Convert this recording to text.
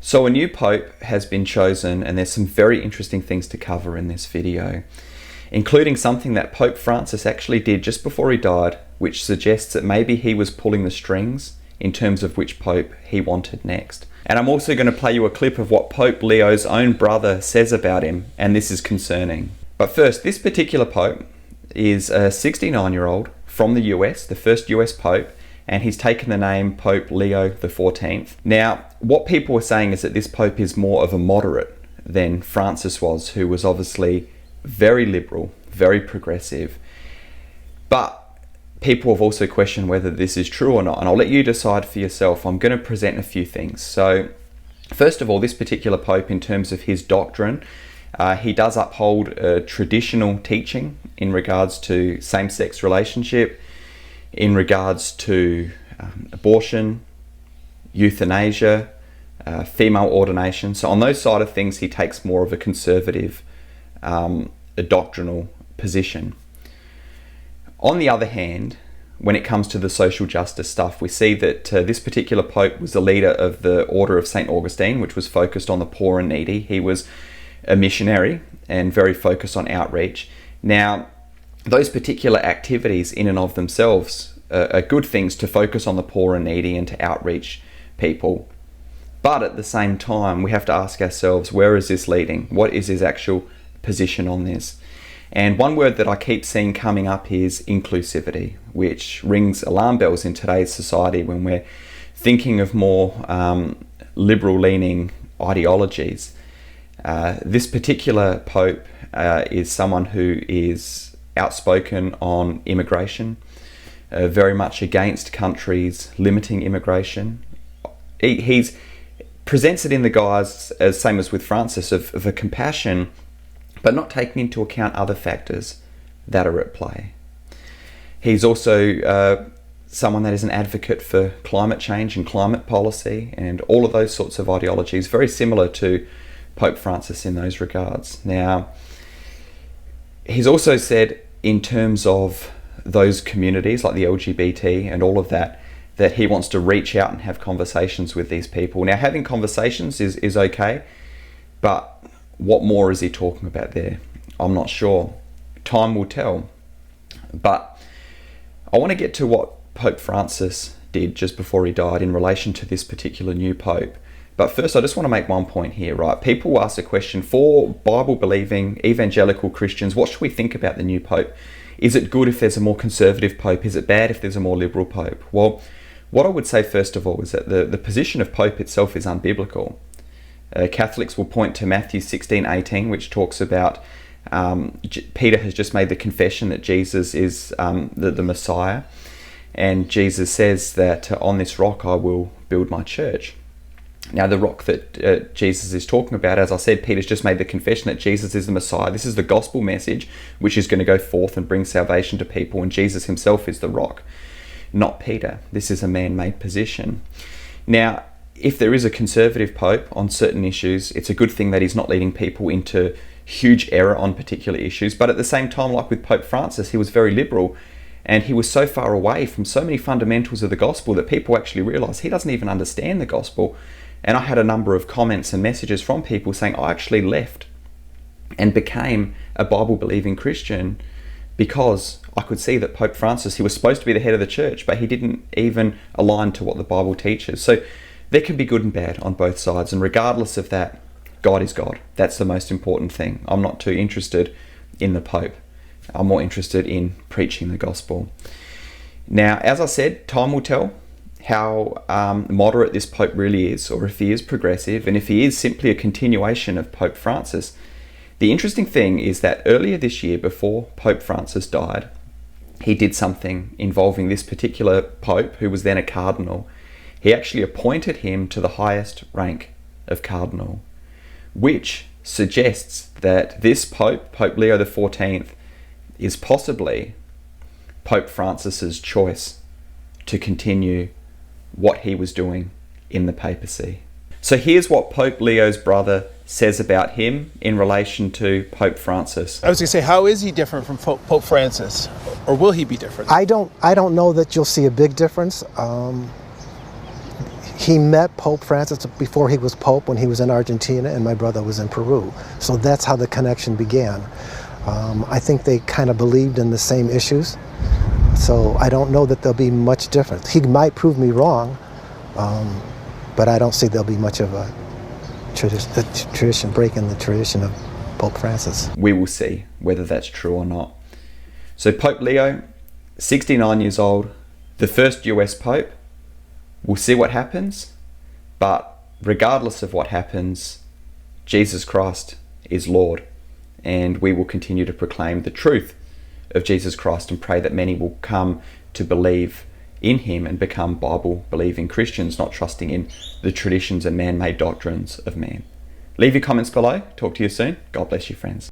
So a new pope has been chosen, and there's some very interesting things to cover in this video, including something that Pope Francis actually did just before he died, which suggests that maybe he was pulling the strings in terms of which pope he wanted next. And I'm also going to play you a clip of what Pope Leo's own brother says about him, and this is concerning. But first, this particular pope is a 69-year-old from the US, the first US pope, and he's taken the name Pope Leo XIV. Now, what people are saying is that this pope is more of a moderate than Francis was, who was obviously very liberal, very progressive. But people have also questioned whether this is true or not, and I'll let you decide for yourself. I'm going to present a few things. So, first of all, this particular pope, in terms of his doctrine, he does uphold traditional teaching in regards to same-sex relationship, in regards to abortion, euthanasia, female ordination. So on those side of things, he takes more of a conservative doctrinal position. On the other hand, when it comes to the social justice stuff, we see that this particular pope was the leader of the Order of St. Augustine, which was focused on the poor and needy. He was a missionary and very focused on outreach. Now, those particular activities in and of themselves are good things to focus on the poor and needy and to outreach people. But at the same time, we have to ask ourselves, where is this leading? What is his actual position on this? And one word that I keep seeing coming up is inclusivity, which rings alarm bells in today's society when we're thinking of more liberal-leaning ideologies. This particular pope is someone who is outspoken on immigration, very much against countries limiting immigration. He's presents it in the guise, as same as with Francis, of a compassion, but not taking into account other factors that are at play. He's also someone that is an advocate for climate change and climate policy and all of those sorts of ideologies, very similar to Pope Francis in those regards. Now, he's also said, in terms of those communities like the LGBT and all of that, that he wants to reach out and have conversations with these people. Now, having conversations is okay, but what more is he talking about there? I'm not sure. Time will tell. But I want to get to what Pope Francis did just before he died in relation to this particular new pope. But first, I just want to make one point here, right? People ask a question, for Bible-believing evangelical Christians, what should we think about the new pope? Is it good if there's a more conservative pope? Is it bad if there's a more liberal pope? Well, what I would say first of all is that the position of pope itself is unbiblical. Catholics will point to Matthew 16:18, which talks about Peter has just made the confession that Jesus is the Messiah, and Jesus says that on this rock I will build my church. Now, the rock that Jesus is talking about, as I said, Peter's just made the confession that Jesus is the Messiah. This is the gospel message, which is going to go forth and bring salvation to people, and Jesus himself is the rock, not Peter. This is a man-made position. Now, if there is a conservative pope on certain issues, it's a good thing that he's not leading people into huge error on particular issues. But at the same time, like with Pope Francis, he was very liberal, and he was so far away from so many fundamentals of the gospel that people actually realize he doesn't even understand the gospel. And I had a number of comments and messages from people saying, I actually left and became a Bible-believing Christian because I could see that Pope Francis, he was supposed to be the head of the church, but he didn't even align to what the Bible teaches. So there can be good and bad on both sides. And regardless of that, God is God. That's the most important thing. I'm not too interested in the Pope. I'm more interested in preaching the gospel. Now, as I said, time will tell how moderate this Pope really is, or if he is progressive, and if he is simply a continuation of Pope Francis. The interesting thing is that earlier this year, before Pope Francis died, he did something involving this particular Pope, who was then a cardinal. He actually appointed him to the highest rank of cardinal, which suggests that this Pope, Pope Leo XIV, is possibly Pope Francis's choice to continue what he was doing in the papacy. So here's what Pope Leo's brother says about him in relation to Pope Francis. I was going to say, how is he different from Pope Francis? Or will he be different? I don't know that you'll see a big difference. He met Pope Francis before he was Pope, when he was in Argentina and my brother was in Peru. So that's how the connection began. I think they kind of believed in the same issues. So I don't know that there'll be much difference. He might prove me wrong, but I don't see there'll be much of a tradition breaking the tradition of Pope Francis. We will see whether that's true or not. So Pope Leo, 69 years old, the first US Pope. We'll see what happens, but regardless of what happens, Jesus Christ is Lord, and we will continue to proclaim the truth of Jesus Christ and pray that many will come to believe in him and become Bible-believing Christians, not trusting in the traditions and man-made doctrines of man. Leave your comments below. Talk to you soon. God bless you, friends.